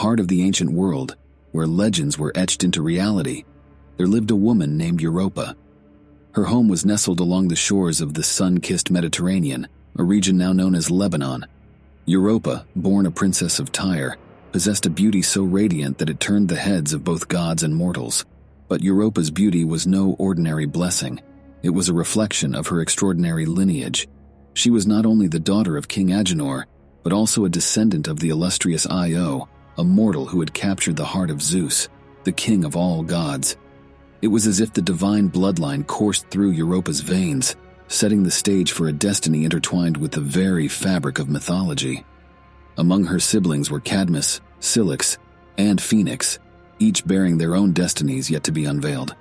heart of the ancient world, where legends were etched into reality, there lived a woman named Europa. Her home was nestled along the shores of the sun-kissed Mediterranean, a region now known as Lebanon. Europa, born a princess of Tyre, possessed a beauty so radiant that it turned the heads of both gods and mortals. But Europa's beauty was no ordinary blessing. It was a reflection of her extraordinary lineage. She was not only the daughter of King Agenor, but also a descendant of the illustrious Io, a mortal who had captured the heart of Zeus, the king of all gods. It was as if the divine bloodline coursed through Europa's veins, setting the stage for a destiny intertwined with the very fabric of mythology. Among her siblings were Cadmus, Cilix, and Phoenix, each bearing their own destinies yet to be unveiled.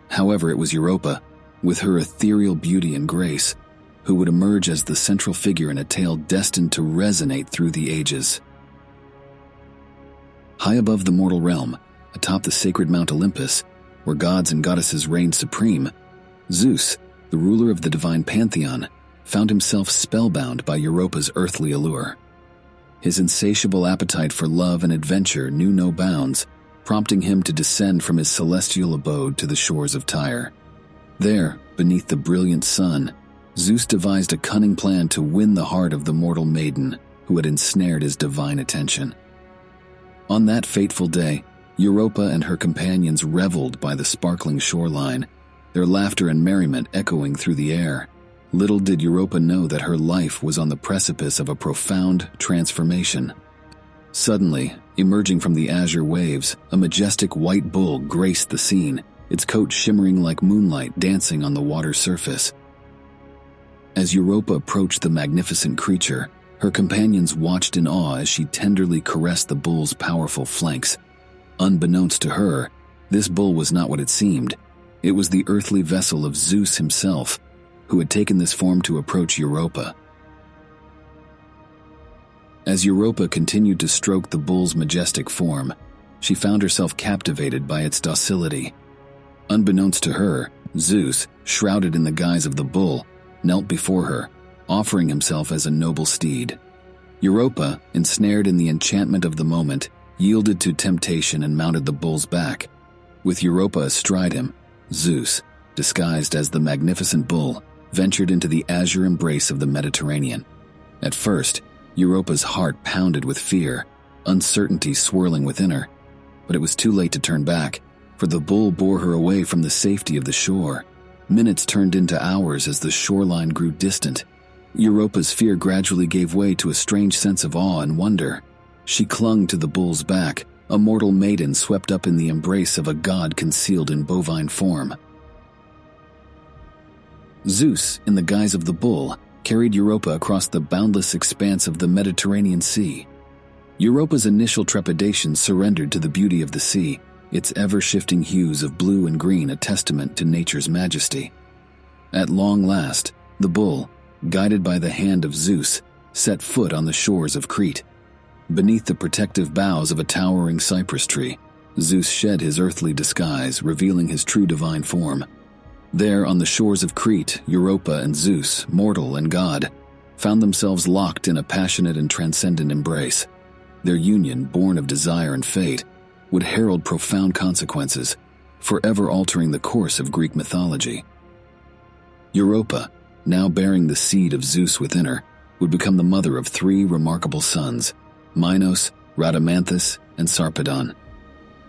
However, it was Europa, with her ethereal beauty and grace, who would emerge as the central figure in a tale destined to resonate through the ages. High above the mortal realm, atop the sacred Mount Olympus, where gods and goddesses reigned supreme, Zeus, the ruler of the divine pantheon, found himself spellbound by Europa's earthly allure. His insatiable appetite for love and adventure knew no bounds, prompting him to descend from his celestial abode to the shores of Tyre. There, beneath the brilliant sun, Zeus devised a cunning plan to win the heart of the mortal maiden who had ensnared his divine attention. On that fateful day, Europa and her companions reveled by the sparkling shoreline, their laughter and merriment echoing through the air. Little did Europa know that her life was on the precipice of a profound transformation. Suddenly, emerging from the azure waves, a majestic white bull graced the scene, its coat shimmering like moonlight dancing on the water's surface. As Europa approached the magnificent creature, her companions watched in awe as she tenderly caressed the bull's powerful flanks. Unbeknownst to her, this bull was not what it seemed. It was the earthly vessel of Zeus himself, who had taken this form to approach Europa. As Europa continued to stroke the bull's majestic form, she found herself captivated by its docility. Unbeknownst to her, Zeus, shrouded in the guise of the bull, knelt before her, offering himself as a noble steed. Europa, ensnared in the enchantment of the moment, yielded to temptation and mounted the bull's back. With Europa astride him, Zeus, disguised as the magnificent bull, ventured into the azure embrace of the Mediterranean. At first, Europa's heart pounded with fear, uncertainty swirling within her. But it was too late to turn back, for the bull bore her away from the safety of the shore. Minutes turned into hours as the shoreline grew distant. Europa's fear gradually gave way to a strange sense of awe and wonder. She clung to the bull's back, a mortal maiden swept up in the embrace of a god concealed in bovine form. Zeus, in the guise of the bull, carried Europa across the boundless expanse of the Mediterranean Sea. Europa's initial trepidation surrendered to the beauty of the sea, its ever-shifting hues of blue and green a testament to nature's majesty. At long last, the bull, guided by the hand of Zeus, set foot on the shores of Crete. Beneath the protective boughs of a towering cypress tree, Zeus shed his earthly disguise, revealing his true divine form. There, on the shores of Crete, Europa and Zeus, mortal and god, found themselves locked in a passionate and transcendent embrace. Their union, born of desire and fate, would herald profound consequences, forever altering the course of Greek mythology. Europa, now bearing the seed of Zeus within her, would become the mother of three remarkable sons, Minos, Rhadamanthus, and Sarpedon.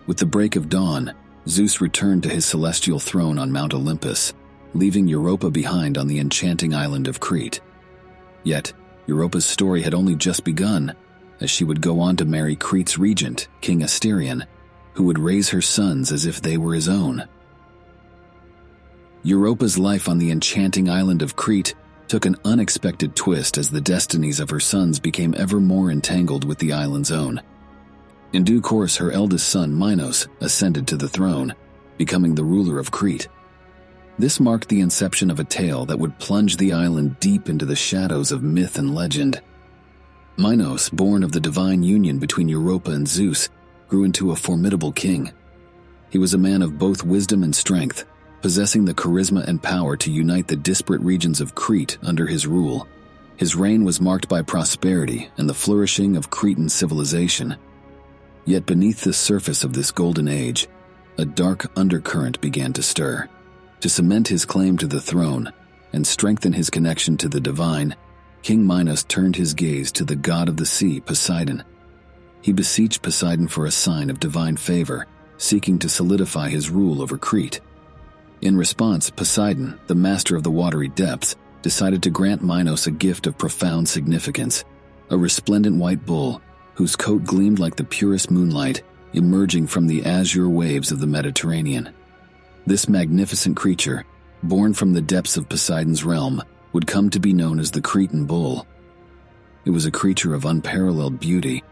With the break of dawn, Zeus returned to his celestial throne on Mount Olympus, leaving Europa behind on the enchanting island of Crete. Yet, Europa's story had only just begun, as she would go on to marry Crete's regent, King Asterion, who would raise her sons as if they were his own. Europa's life on the enchanting island of Crete took an unexpected twist as the destinies of her sons became ever more entangled with the island's own. In due course, her eldest son, Minos, ascended to the throne, becoming the ruler of Crete. This marked the inception of a tale that would plunge the island deep into the shadows of myth and legend. Minos, born of the divine union between Europa and Zeus, grew into a formidable king. He was a man of both wisdom and strength, possessing the charisma and power to unite the disparate regions of Crete under his rule. His reign was marked by prosperity and the flourishing of Cretan civilization. Yet beneath the surface of this golden age, a dark undercurrent began to stir. To cement his claim to the throne and strengthen his connection to the divine, King Minos turned his gaze to the god of the sea, Poseidon. He beseeched Poseidon for a sign of divine favor, seeking to solidify his rule over Crete. In response, Poseidon, the master of the watery depths, decided to grant Minos a gift of profound significance, a resplendent white bull whose coat gleamed like the purest moonlight emerging from the azure waves of the Mediterranean. This magnificent creature, born from the depths of Poseidon's realm, would come to be known as the Cretan bull. It was a creature of unparalleled beauty,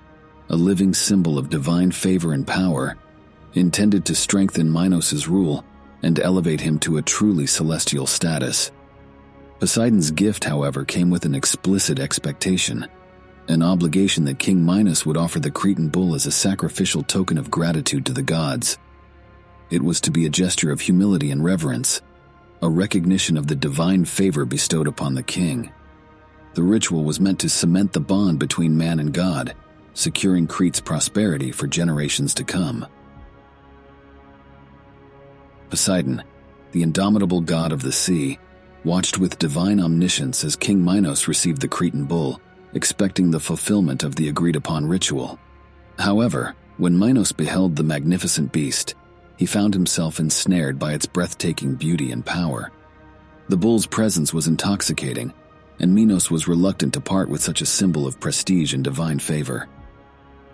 a living symbol of divine favor and power, intended to strengthen Minos' rule and elevate him to a truly celestial status. Poseidon's gift, however, came with an explicit expectation, an obligation that King Minos would offer the Cretan bull as a sacrificial token of gratitude to the gods. It was to be a gesture of humility and reverence, a recognition of the divine favor bestowed upon the king. The ritual was meant to cement the bond between man and God, securing Crete's prosperity for generations to come. Poseidon, the indomitable god of the sea, watched with divine omniscience as King Minos received the Cretan bull, expecting the fulfillment of the agreed-upon ritual. However, when Minos beheld the magnificent beast, he found himself ensnared by its breathtaking beauty and power. The bull's presence was intoxicating, and Minos was reluctant to part with such a symbol of prestige and divine favor.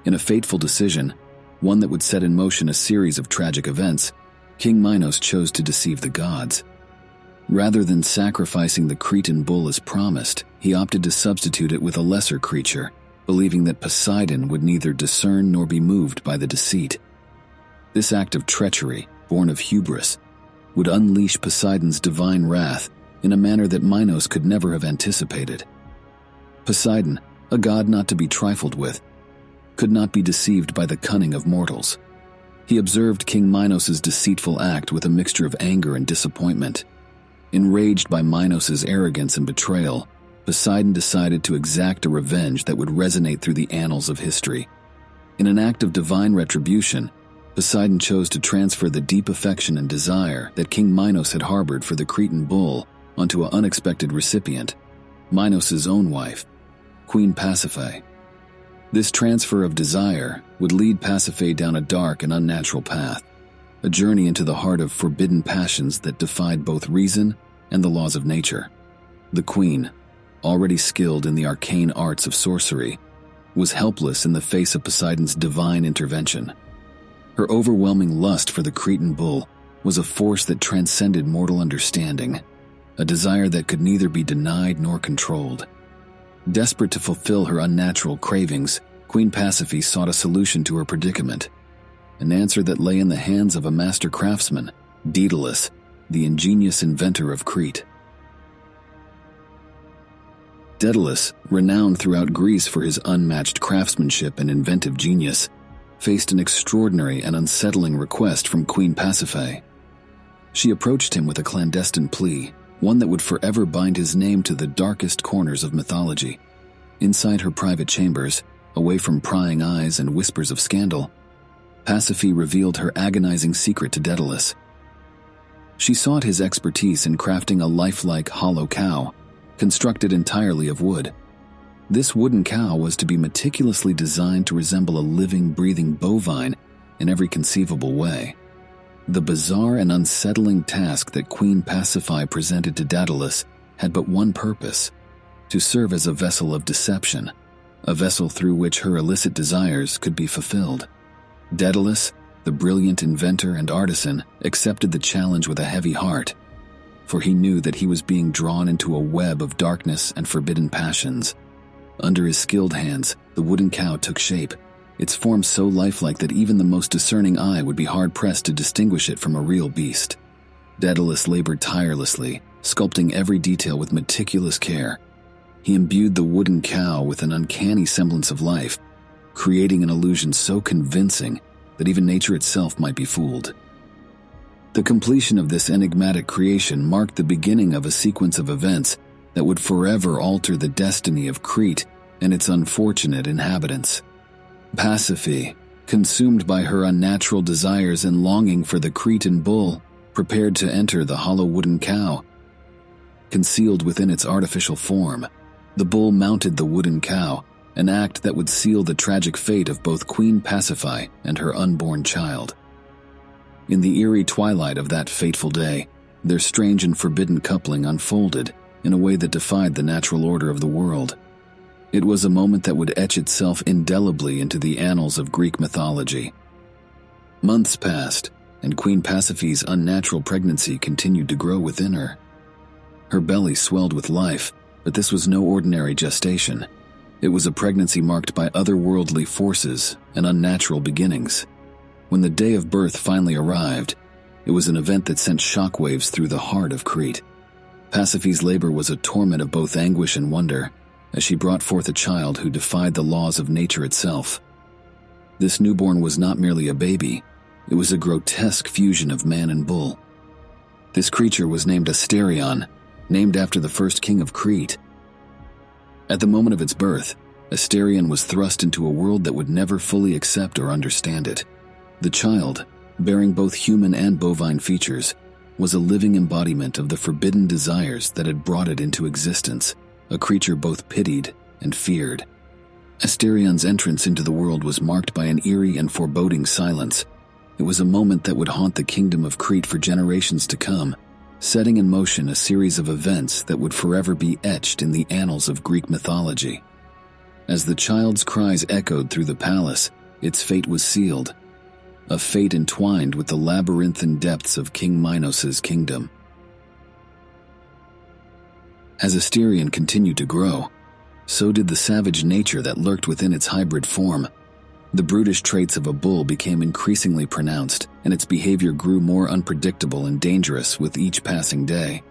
In a fateful decision, one that would set in motion a series of tragic events, King Minos chose to deceive the gods. Rather than sacrificing the Cretan bull as promised, he opted to substitute it with a lesser creature, believing that Poseidon would neither discern nor be moved by the deceit. This act of treachery, born of hubris, would unleash Poseidon's divine wrath in a manner that Minos could never have anticipated. Poseidon, a god not to be trifled with, could not be deceived by the cunning of mortals. He observed King Minos' deceitful act with a mixture of anger and disappointment. Enraged by Minos' arrogance and betrayal, Poseidon decided to exact a revenge that would resonate through the annals of history. In an act of divine retribution, Poseidon chose to transfer the deep affection and desire that King Minos had harbored for the Cretan bull onto an unexpected recipient, Minos' own wife, Queen Pasiphae. This transfer of desire would lead Pasiphae down a dark and unnatural path, a journey into the heart of forbidden passions that defied both reason and the laws of nature. The queen, already skilled in the arcane arts of sorcery, was helpless in the face of Poseidon's divine intervention. Her overwhelming lust for the Cretan bull was a force that transcended mortal understanding, a desire that could neither be denied nor controlled. Desperate to fulfill her unnatural cravings, Queen Pasiphae sought a solution to her predicament, an answer that lay in the hands of a master craftsman, Daedalus, the ingenious inventor of Crete. Daedalus, renowned throughout Greece for his unmatched craftsmanship and inventive genius, faced an extraordinary and unsettling request from Queen Pasiphae. She approached him with a clandestine plea, one that would forever bind his name to the darkest corners of mythology. Inside her private chambers, away from prying eyes and whispers of scandal, Pasiphae revealed her agonizing secret to Daedalus. She sought his expertise in crafting a lifelike hollow cow, constructed entirely of wood. This wooden cow was to be meticulously designed to resemble a living, breathing bovine in every conceivable way. The bizarre and unsettling task that Queen Pasiphae presented to Daedalus had but one purpose: to serve as a vessel of deception, a vessel through which her illicit desires could be fulfilled. Daedalus, the brilliant inventor and artisan, accepted the challenge with a heavy heart, for he knew that he was being drawn into a web of darkness and forbidden passions. Under his skilled hands, the wooden cow took shape, its form so lifelike that even the most discerning eye would be hard-pressed to distinguish it from a real beast. Daedalus labored tirelessly, sculpting every detail with meticulous care. He imbued the wooden cow with an uncanny semblance of life, creating an illusion so convincing that even nature itself might be fooled. The completion of this enigmatic creation marked the beginning of a sequence of events that would forever alter the destiny of Crete and its unfortunate inhabitants. Pasiphae, consumed by her unnatural desires and longing for the Cretan bull, prepared to enter the hollow wooden cow. Concealed within its artificial form, the bull mounted the wooden cow, an act that would seal the tragic fate of both Queen Pasiphae and her unborn child. In the eerie twilight of that fateful day, their strange and forbidden coupling unfolded in a way that defied the natural order of the world. It was a moment that would etch itself indelibly into the annals of Greek mythology. Months passed, and Queen Pasiphae's unnatural pregnancy continued to grow within her. Her belly swelled with life, but this was no ordinary gestation. It was a pregnancy marked by otherworldly forces and unnatural beginnings. When the day of birth finally arrived, it was an event that sent shockwaves through the heart of Crete. Pasiphae's labor was a torment of both anguish and wonder, as she brought forth a child who defied the laws of nature itself. This newborn was not merely a baby, it was a grotesque fusion of man and bull. This creature was named Asterion, named after the first king of Crete. At the moment of its birth, Asterion was thrust into a world that would never fully accept or understand it. The child, bearing both human and bovine features, was a living embodiment of the forbidden desires that had brought it into existence, a creature both pitied and feared. Asterion's entrance into the world was marked by an eerie and foreboding silence. It was a moment that would haunt the kingdom of Crete for generations to come, setting in motion a series of events that would forever be etched in the annals of Greek mythology. As the child's cries echoed through the palace, its fate was sealed, a fate entwined with the labyrinthine depths of King Minos' kingdom. As Asterion continued to grow, so did the savage nature that lurked within its hybrid form. The brutish traits of a bull became increasingly pronounced, and its behavior grew more unpredictable and dangerous with each passing day.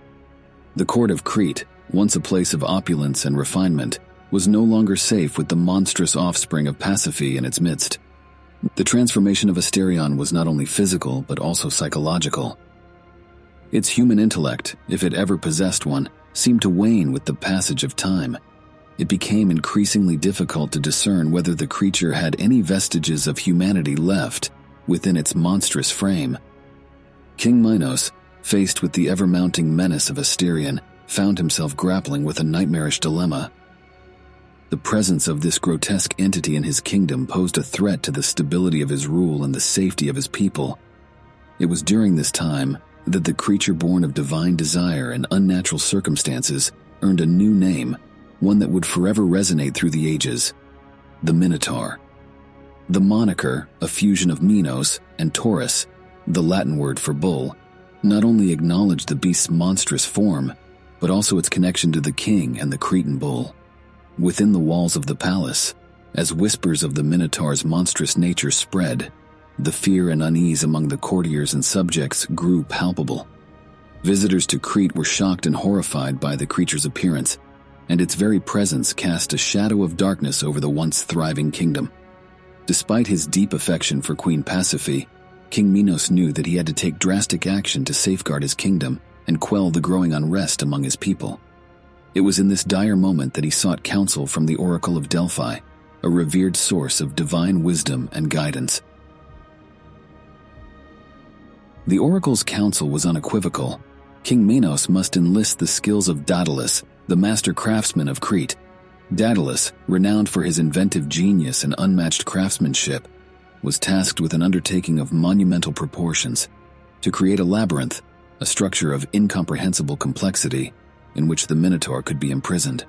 The court of Crete, once a place of opulence and refinement, was no longer safe with the monstrous offspring of Pasiphae in its midst. The transformation of Asterion was not only physical but also psychological. Its human intellect, if it ever possessed one, seemed to wane with the passage of time. It became increasingly difficult to discern whether the creature had any vestiges of humanity left within its monstrous frame. King Minos, faced with the ever-mounting menace of Asterion, found himself grappling with a nightmarish dilemma. The presence of this grotesque entity in his kingdom posed a threat to the stability of his rule and the safety of his people. It was during this time that the creature born of divine desire and unnatural circumstances earned a new name, one that would forever resonate through the ages: the Minotaur. The moniker, a fusion of Minos and Taurus, the Latin word for bull, not only acknowledged the beast's monstrous form, but also its connection to the king and the Cretan bull. Within the walls of the palace, as whispers of the Minotaur's monstrous nature spread, the fear and unease among the courtiers and subjects grew palpable. Visitors to Crete were shocked and horrified by the creature's appearance, and its very presence cast a shadow of darkness over the once thriving kingdom. Despite his deep affection for Queen Pasiphae, King Minos knew that he had to take drastic action to safeguard his kingdom and quell the growing unrest among his people. It was in this dire moment that he sought counsel from the Oracle of Delphi, a revered source of divine wisdom and guidance. The oracle's counsel was unequivocal. King Minos must enlist the skills of Daedalus, the master craftsman of Crete. Daedalus, renowned for his inventive genius and unmatched craftsmanship, was tasked with an undertaking of monumental proportions: to create a labyrinth, a structure of incomprehensible complexity, in which the Minotaur could be imprisoned.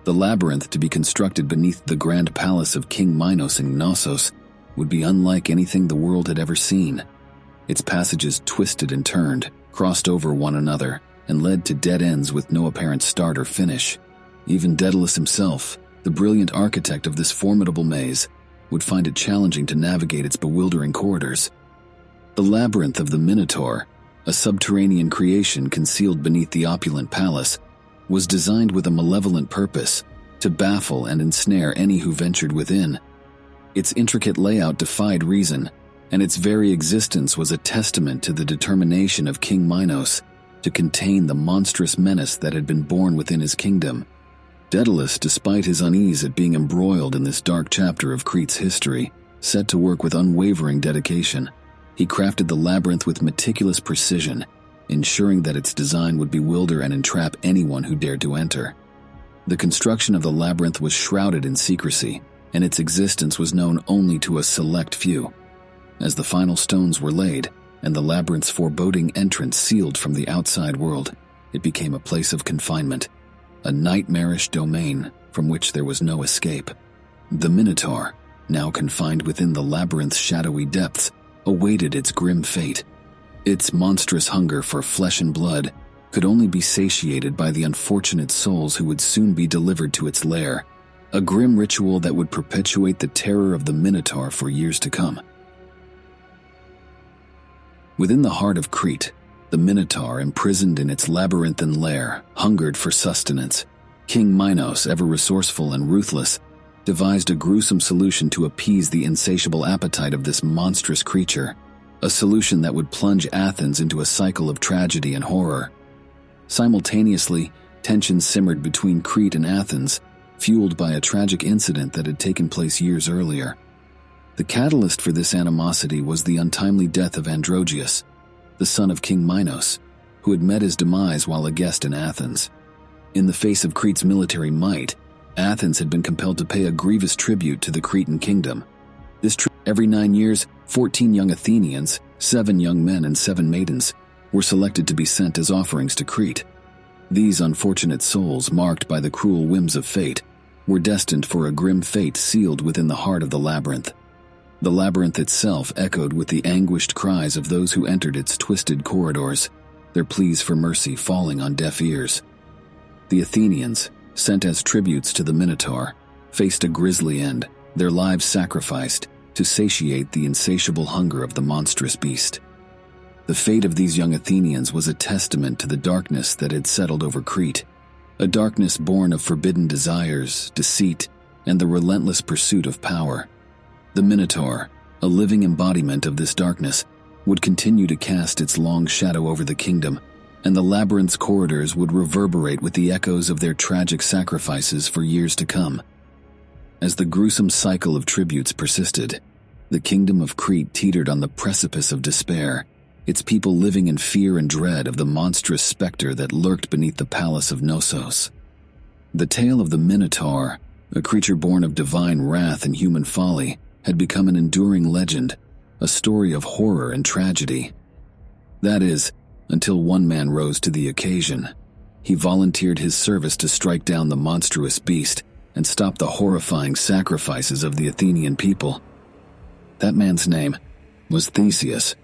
The labyrinth, to be constructed beneath the grand palace of King Minos in Knossos, would be unlike anything the world had ever seen. Its passages twisted and turned, crossed over one another, and led to dead ends with no apparent start or finish. Even Daedalus himself, the brilliant architect of this formidable maze, would find it challenging to navigate its bewildering corridors. The labyrinth of the Minotaur, a subterranean creation concealed beneath the opulent palace, was designed with a malevolent purpose: to baffle and ensnare any who ventured within. Its intricate layout defied reason, and its very existence was a testament to the determination of King Minos to contain the monstrous menace that had been born within his kingdom. Daedalus, despite his unease at being embroiled in this dark chapter of Crete's history, set to work with unwavering dedication. He crafted the labyrinth with meticulous precision, ensuring that its design would bewilder and entrap anyone who dared to enter. The construction of the labyrinth was shrouded in secrecy, and its existence was known only to a select few. As the final stones were laid, and the labyrinth's foreboding entrance sealed from the outside world, it became a place of confinement, a nightmarish domain from which there was no escape. The Minotaur, now confined within the labyrinth's shadowy depths, awaited its grim fate. Its monstrous hunger for flesh and blood could only be satiated by the unfortunate souls who would soon be delivered to its lair, a grim ritual that would perpetuate the terror of the Minotaur for years to come. Within the heart of Crete, the Minotaur, imprisoned in its labyrinthine lair, hungered for sustenance. King Minos, ever resourceful and ruthless, devised a gruesome solution to appease the insatiable appetite of this monstrous creature, a solution that would plunge Athens into a cycle of tragedy and horror. Simultaneously, tensions simmered between Crete and Athens, fueled by a tragic incident that had taken place years earlier. The catalyst for this animosity was the untimely death of Androgeus, the son of King Minos, who had met his demise while a guest in Athens. In the face of Crete's military might, Athens had been compelled to pay a grievous tribute to the Cretan kingdom. Every 9 years, 14 young Athenians, 7 young men and 7 maidens, were selected to be sent as offerings to Crete. These unfortunate souls, marked by the cruel whims of fate, were destined for a grim fate sealed within the heart of the labyrinth. The labyrinth itself echoed with the anguished cries of those who entered its twisted corridors, their pleas for mercy falling on deaf ears. The Athenians, sent as tributes to the Minotaur, faced a grisly end, their lives sacrificed to satiate the insatiable hunger of the monstrous beast. The fate of these young Athenians was a testament to the darkness that had settled over Crete, a darkness born of forbidden desires, deceit, and the relentless pursuit of power. The Minotaur, a living embodiment of this darkness, would continue to cast its long shadow over the kingdom, and the labyrinth's corridors would reverberate with the echoes of their tragic sacrifices for years to come. As the gruesome cycle of tributes persisted, the kingdom of Crete teetered on the precipice of despair, its people living in fear and dread of the monstrous specter that lurked beneath the palace of Knossos. The tale of the Minotaur, a creature born of divine wrath and human folly, had become an enduring legend, a story of horror and tragedy. That is, until one man rose to the occasion. He volunteered his service to strike down the monstrous beast and stop the horrifying sacrifices of the Athenian people. That man's name was Theseus,